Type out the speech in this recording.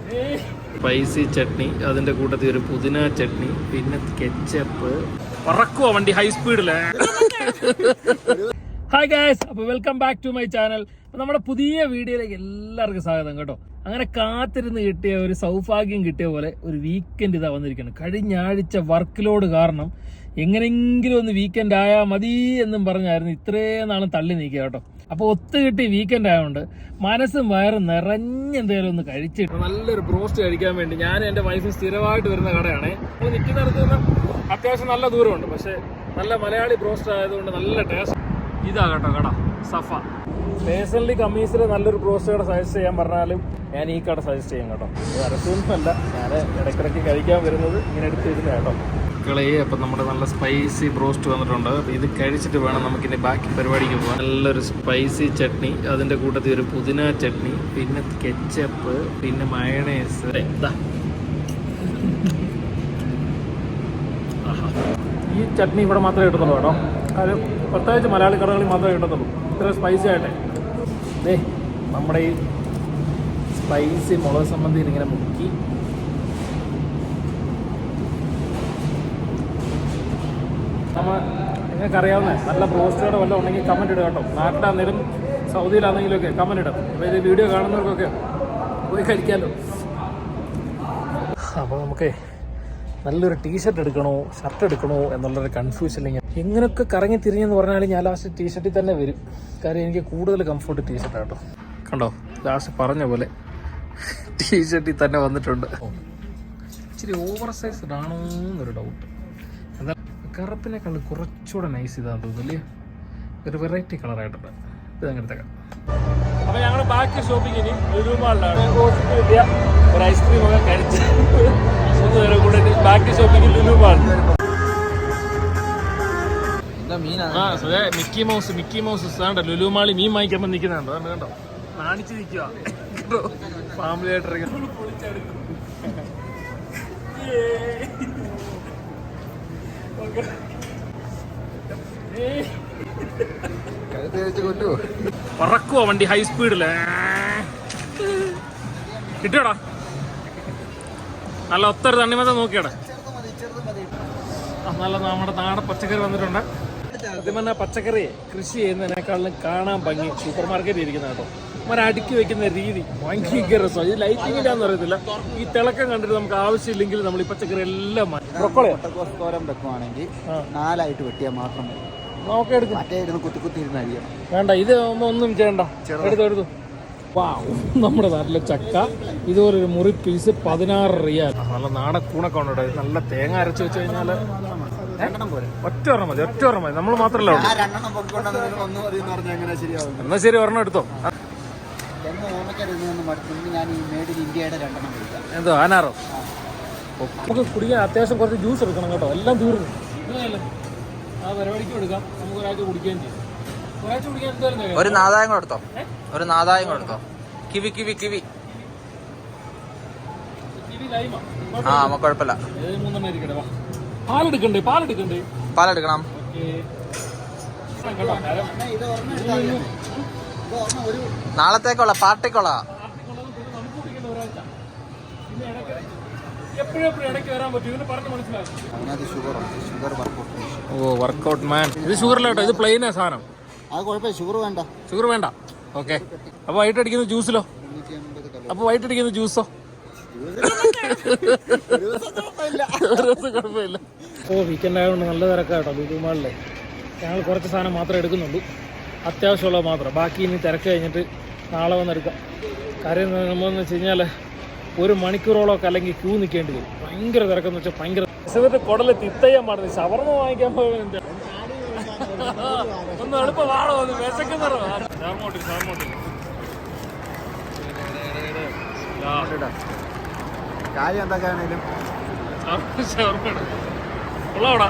Spicy chutney, അതിൻ്റെ കൂട്ടത്തിൽ ഒരു പുതിന ചട്നി, പിന്നെ കെച്ചപ്പ്. പറക്കുവാ വണ്ടി ഹൈ സ്പീഡില്. ഹായ് ഗായ്സ്, അപ്പോൾ welcome back to my channel. അപ്പോൾ നമ്മുടെ പുതിയ വീഡിയോയിലേക്ക് എല്ലാവർക്കും സ്വാഗതം കേട്ടോ. അങ്ങനെ കാത്തിരുന്ന് കിട്ടിയ ഒരു സൗഭാഗ്യം കിട്ടിയ പോലെ ഒരു വീക്കെൻഡ് ഇതാ വന്നിരിക്കണം. കഴിഞ്ഞ ആഴ്ച വർക്ക് ലോഡ് കാരണം എങ്ങനെയെങ്കിലും ഒന്ന് വീക്കെൻഡ് ആയാൽ മതി എന്നും പറഞ്ഞായിരുന്നു ഇത്രയും നാളും തള്ളി നീക്കുക കേട്ടോ. അപ്പോൾ ഒത്തുകിട്ടി വീക്കെൻഡ് ആയതുകൊണ്ട് മനസ്സും വയറും നിറഞ്ഞെന്തെങ്കിലും ഒന്ന് കഴിച്ചിട്ട് നല്ലൊരു ബ്രോസ്റ്റ് കഴിക്കാൻ വേണ്ടി ഞാൻ എൻ്റെ വൈഫും സ്ഥിരമായിട്ട് വരുന്ന കടയാണ്. നമ്മൾ നിൽക്കുന്നിടത്ത് നിന്ന് അത്യാവശ്യം നല്ല ദൂരമുണ്ട്, പക്ഷേ നല്ല മലയാളി ബ്രോസ്റ്റ് ആയതുകൊണ്ട് നല്ല ടേസ്റ്റ്. ഇതാ കേട്ടോ കട, സഫ. പേഴ്സണലി കമ്മീസിൽ നല്ലൊരു ബ്രോസ്റ്റ് കട സജസ്റ്റ് ചെയ്യാൻ പറഞ്ഞാലും ഞാൻ ഈ കട സജസ്റ്റ് ചെയ്യാം കേട്ടോ. ഇത് അരസൊന്നുമല്ല, ഞാൻ ഇടയ്ക്കിടയ്ക്ക് കഴിക്കാൻ വരുന്നത് ഇങ്ങനെ എടുത്തിരുന്നത് കേട്ടോ. അപ്പം നമ്മുടെ നല്ല സ്പൈസി ബ്രോസ്റ്റ് വന്നിട്ടുണ്ട്. ഇത് കഴിച്ചിട്ട് വേണം നമുക്കിനി ബാക്കി പരിപാടിക്ക് പോകാൻ. നല്ലൊരു സ്പൈസി ചട്നി, അതിൻ്റെ കൂട്ടത്തിൽ ഒരു പുതിന ചട്നി, പിന്നെ കെച്ചപ്പ്, പിന്നെ മയണൈസ്. ഈ ചട്നി ഇവിടെ മാത്രമേ കിട്ടത്തുള്ളൂ കേട്ടോ. അത് പ്രത്യേകിച്ച് മലയാളി കടകളിൽ മാത്രമേ കിട്ടത്തുള്ളൂ. ഇത്ര സ്പൈസി ആയിട്ടെ. നമ്മുടെ ഈ സ്പൈസി മുളക് സംബന്ധിയിൽ ഇങ്ങനെ മുക്കി നിങ്ങൾക്കറിയാവുന്ന നല്ല ബ്രോസ്റ്റോടെ വല്ലതും ഉണ്ടെങ്കിൽ കമൻറ്റ് ഇടുക കേട്ടോ. നാട്ടിലാണെങ്കിലും സൗദിയിലാണെങ്കിലും ഒക്കെ കമൻറ്റ് ഇടും. അപ്പോൾ ഇത് വീഡിയോ കാണുന്നവർക്കൊക്കെ പോയി കഴിക്കാമല്ലോ. അപ്പോൾ നമുക്ക് നല്ലൊരു ടീഷർട്ട് എടുക്കണോ ഷർട്ട് എടുക്കണോ എന്നുള്ളൊരു കൺഫ്യൂഷൻ ഇല്ലെങ്കിൽ എങ്ങനെയൊക്കെ കറങ്ങി തിരിഞ്ഞെന്ന് പറഞ്ഞാൽ ഞാൻ ലാസ്റ്റ് ടീഷർട്ടിൽ തന്നെ വരും. കാര്യം എനിക്ക് കൂടുതൽ കംഫർട്ട് ടീഷർട്ടാണ് കേട്ടോ. കണ്ടോ, ലാസ്റ്റ് പറഞ്ഞ പോലെ ടീഷർട്ടിൽ തന്നെ വന്നിട്ടുണ്ട്. ഇച്ചിരി ഓവർ സൈസ്ഡ് ആണോ എന്നൊരു ഡൗട്ട്. എന്താ കറുപ്പിനേക്കാൾ കുറച്ചുകൂടെ നൈസ് ഇതാന്ന് തോന്നുന്നില്ലേ, ഒരു വെറൈറ്റി കളറായിട്ടുണ്ട്. ഇത് അങ്ങനത്തേക്കാം. അപ്പോൾ ഞങ്ങൾ ബാക്കി ഷോപ്പിംഗ് ഇനി ലുലു മാളിലാണ്. കിട്ടിയ ഒരു ഐസ്ക്രീം ഒക്കെ കഴിച്ച് കൂടെ ബാക്കി ഷോപ്പിംഗ് ലുലു മാളിൽ. മിക്കി മൗസ് സാണ്ട ലുലു മാളി മീൻ വാങ്ങിക്കുമ്പോൾ നിൽക്കുന്നുണ്ടോ? അതുകൊണ്ട് കണ്ടോ, നാണിച്ച് നിൽക്കുക. ഫാമിലി ആയിട്ട് പറക്കുവാ വണ്ടി ഹൈ സ്പീഡില്. കിട്ടിയോടാ നല്ല ഒത്തൊരു തണ്ണിമത്ത നോക്കിയടാ. നല്ല നമ്മുടെ നാടൻ പച്ചക്കറി വന്നിട്ടുണ്ട്. സത്യം പറഞ്ഞാൽ പച്ചക്കറി കൃഷി ചെയ്യുന്നതിനേക്കാളും കാണാൻ ഭംഗി സൂപ്പർ മാർക്കറ്റിൽ ഇരിക്കുന്ന കേട്ടോ. അവരെ അടുക്കി വെക്കുന്ന രീതി ഭയങ്കര രസം. ഇത് ലൈറ്റിങ്ങിലാന്ന് അറിയത്തില്ല, ഈ തിളക്കം കണ്ടിട്ട് നമുക്ക് ആവശ്യമില്ലെങ്കിൽ നമ്മൾ ഈ പച്ചക്കറി എല്ലാം തോരൻ വെക്കുവാണെങ്കിൽ 4 വെട്ടിയാൽ മാത്രം നോക്കി എടുക്കും. വേണ്ട, ഇത് ഒന്നും ചെയ്യണ്ട, എടുത്തു. നമ്മുടെ നാട്ടിലെ ചക്ക ഇതുപോലൊരു മുറി പീസ് 16 റിയാൽ. നല്ല നാടൻ കൂണൊക്കെ ഉണ്ട്. നല്ല തേങ്ങ അരച്ച് വെച്ച് കഴിഞ്ഞാൽ ഒറ്റ ഓർമ്മ മതി. നമ്മൾ മാത്രമല്ല എന്നാ ശരി, ഒരെണ്ണം എടുത്തോ. എന്തോ ആനാറോ? നമുക്ക് കുടിക്കാൻ അത്യാവശ്യം കുറച്ച് ജ്യൂസ് എടുക്കണം കേട്ടോ. എല്ലാം തീർന്നു. ആ പരിപാടിക്ക് എടുക്കാം, നമുക്ക് ഒരാഴ്ച കുടിക്കുകയും ചെയ്യും. ഒരാഴ്ച കുടിക്കാൻ എന്തായാലും ഒരു നാദായം കൊടുത്തോ, ഒരു നാദായം കൊടുത്തോ. കിവി ലൈമാ കുഴപ്പമില്ല. പാലെടുക്കണം. നാളത്തേക്കുള്ള പാർട്ടിക്കുള്ള വർക്കൗട്ട് മാൻ. ഇത് ഷുഗറിലോട്ടോ, ഇത് പ്ലെയിനാ സാധനം. അത് കുഴപ്പമില്ല, ഷുഗർ വേണ്ട. ഓക്കെ, അപ്പോൾ വൈകിട്ട് അടിക്കുന്ന ജ്യൂസിലോ? ജ്യൂസോ? കുഴപ്പമില്ല. വീക്കെൻഡ് ആയതുകൊണ്ട് നല്ല തിരക്കാട്ടോ ലുലു മാളിൽ. ഞങ്ങൾ കുറച്ച് സാധനം മാത്രമേ എടുക്കുന്നുള്ളൂ, അത്യാവശ്യമുള്ളത് മാത്രം. ബാക്കി ഇനി തിരക്ക് കഴിഞ്ഞിട്ട് നാളെ വന്നെടുക്കാം. കാര്യം നമ്മളെന്ന് വെച്ച് കഴിഞ്ഞാൽ 1 മണിക്കൂറോളമൊക്കെ അല്ലെങ്കിൽ ക്യൂ നിൽക്കേണ്ടി വരും. ഭയങ്കര തിരക്കെന്ന് വെച്ചാൽ ഭയങ്കര. എന്നിട്ട് കുടല് തിത്തയ്യാൻ പാടില്ല. ഷവർമ്മ വാങ്ങിക്കാൻ പോയത് ഒന്ന് എളുപ്പമാണോ? ഒന്ന് വിശക്കുന്നോ? കാര്യം എന്താ ഉള്ളവടാ